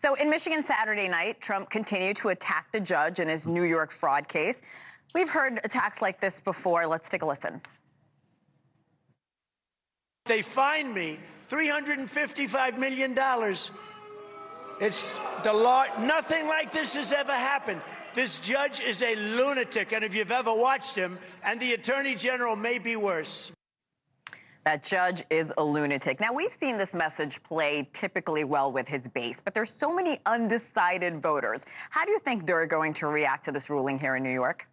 So in Michigan Saturday night, Trump continued to attack the judge in his New York fraud case. We've heard attacks like this before. Let's take a listen. They fined me $355 million. It's the law. Nothing like this has ever happened. This judge is a lunatic, and if you've ever watched him, and the attorney general may be worse. That judge is a lunatic. Now, we've seen this message play typically well with his base, but there's so many undecided voters. How do you think they're going to react to this ruling here in New York?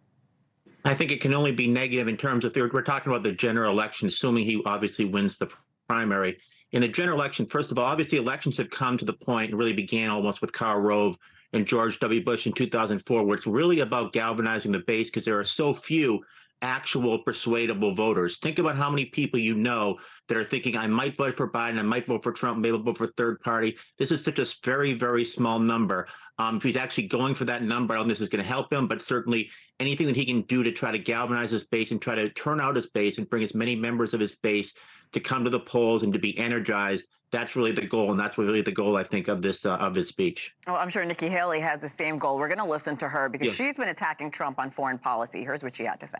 I think it can only be negative in terms of we're talking about the general election, assuming he obviously wins the primary. In the general election, first of all, obviously elections have come to the point and really began almost with Karl Rove and George W. Bush in 2004, where it's really about galvanizing the base because there are so few actual persuadable voters. Think about how many people you know that are thinking, I might vote for Biden, I might vote for Trump, maybe I'll vote for third party. This is such a very, very small number. If he's actually going for that number, I don't know if this is going to help him, but certainly anything that he can do to try to galvanize his base and try to turn out his base and bring as many members of his base to come to the polls and to be energized, that's really the goal. And that's really the goal, I think, of this of his speech. Well, I'm sure Nikki Haley has the same goal. We're going to listen to her because she's been attacking Trump on foreign policy. Here's what she had to say.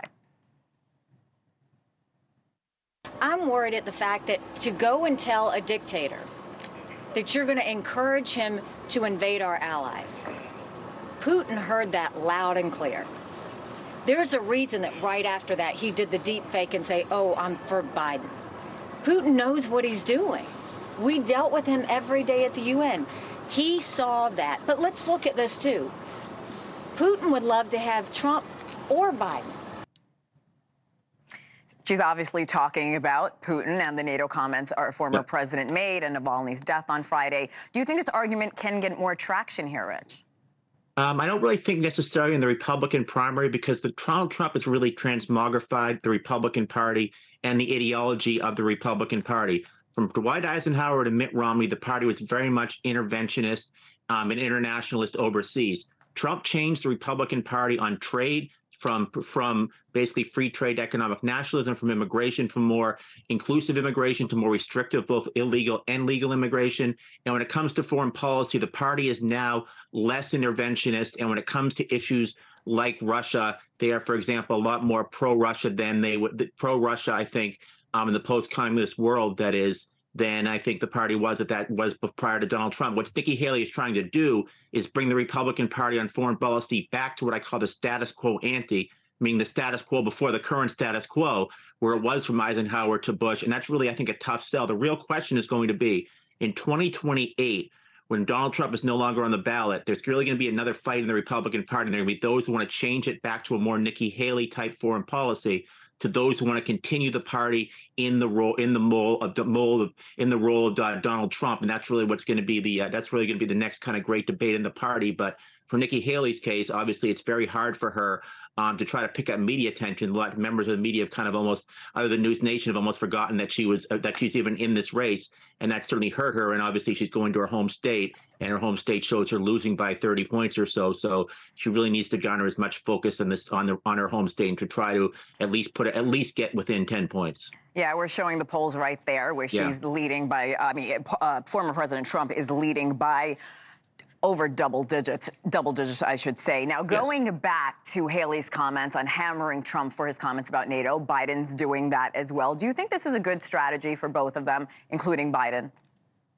I'm worried at the fact that to go and tell a dictator that you're going to encourage him to invade our allies. Putin heard that loud and clear. There's a reason that right after that he did the deep fake and say, oh, I'm for Biden. Putin knows what he's doing. We dealt with him every day at the UN. He saw that. But let's look at this too. Putin would love to have Trump or Biden. She's obviously talking about Putin and the NATO comments our former president made and Navalny's death on Friday. Do you think this argument can get more traction here, Rich? I don't really think necessarily in the Republican primary because Donald Trump has really transmogrified the Republican Party and the ideology of the Republican Party. From Dwight Eisenhower to Mitt Romney, the party was very much interventionist and internationalist overseas. Trump changed the Republican Party on trade from basically free trade economic nationalism, from immigration, from more inclusive immigration to more restrictive, both illegal and legal immigration. And when it comes to foreign policy, the party is now less interventionist. And when it comes to issues like Russia, they are, for example, a lot more pro-Russia than they would pro-Russia, I think, in the post-communist world, that is, than I think the party was prior to Donald Trump. What Nikki Haley is trying to do is bring the Republican Party on foreign policy back to what I call the status quo ante, meaning the status quo before the current status quo, where it was from Eisenhower to Bush. And that's really, I think, a tough sell. The real question is going to be in 2028, when Donald Trump is no longer on the ballot, there's really going to be another fight in the Republican Party. And there are going to be those who want to change it back to a more Nikki Haley type foreign policy, to those who want to continue the party in the role of Donald Trump, and that's really what's going to be the next kind of great debate in the party. But for Nikki Haley's case, obviously, it's very hard for her to try to pick up media attention. A lot of members of the media have kind of almost, other than News Nation, have almost forgotten that she's even in this race, and that certainly hurt her. And obviously, she's going to her home state, and her home state shows her losing by 30 points or so. So she really needs to garner as much focus on her home state and to try to at least get within 10 points. Yeah, we're showing the polls right there, where she's leading by. Former President Trump is leading by over double digits, I should say. Now, going back to Haley's comments on hammering Trump for his comments about NATO, Biden's doing that as well. Do you think this is a good strategy for both of them, including Biden?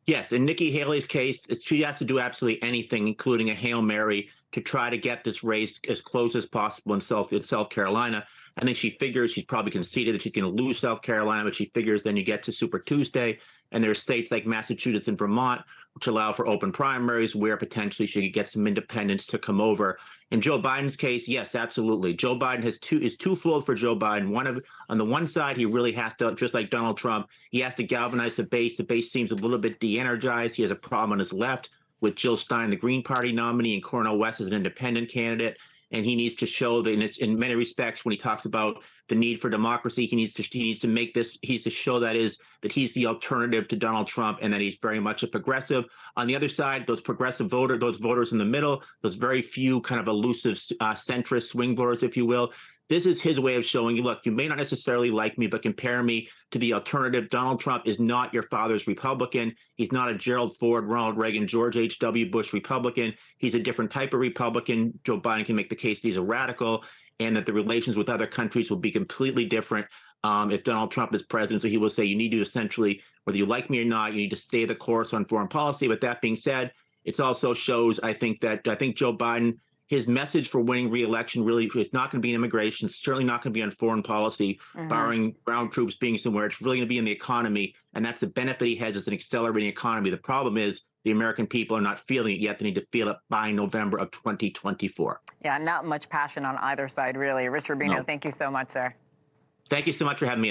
Yes, in Nikki Haley's case, she has to do absolutely anything, including a Hail Mary, to try to get this race as close as possible in South Carolina. I think she figures she's probably conceded that she's going to lose South Carolina, but she figures then you get to Super Tuesday, and there are states like Massachusetts and Vermont which allow for open primaries where potentially she could get some independents to come over. In Joe Biden's case, yes, absolutely. Joe Biden is twofold for Joe Biden. On the one side, he really has to, just like Donald Trump, he has to galvanize the base. The base seems a little bit de-energized. He has a problem on his left with Jill Stein, the Green Party nominee, and Cornel West as an independent candidate. And he needs to show that in many respects, when he talks about the need for democracy, he needs to show that he's the alternative to Donald Trump and that he's very much a progressive. On the other side, those voters in the middle, those very few kind of elusive centrist swing voters, if you will, This is his way of showing you, look, you may not necessarily like me, but compare me to the alternative. Donald Trump is not your father's Republican. He's not a Gerald Ford, Ronald Reagan, George H.W. Bush Republican. He's a different type of Republican. Joe Biden can make the case that he's a radical and that the relations with other countries will be completely different if Donald Trump is president. So he will say you need to essentially, whether you like me or not, you need to stay the course on foreign policy. But that being said, it also shows, I think Joe Biden, his message for winning re-election really is not going to be in immigration. It's certainly not going to be on foreign policy, barring ground troops being somewhere. It's really going to be in the economy. And that's the benefit he has as an accelerating economy. The problem is the American people are not feeling it yet. They need to feel it by November of 2024. Yeah, not much passion on either side, really. Rich Rubino, No. thank you so much, sir. Thank you so much for having me on.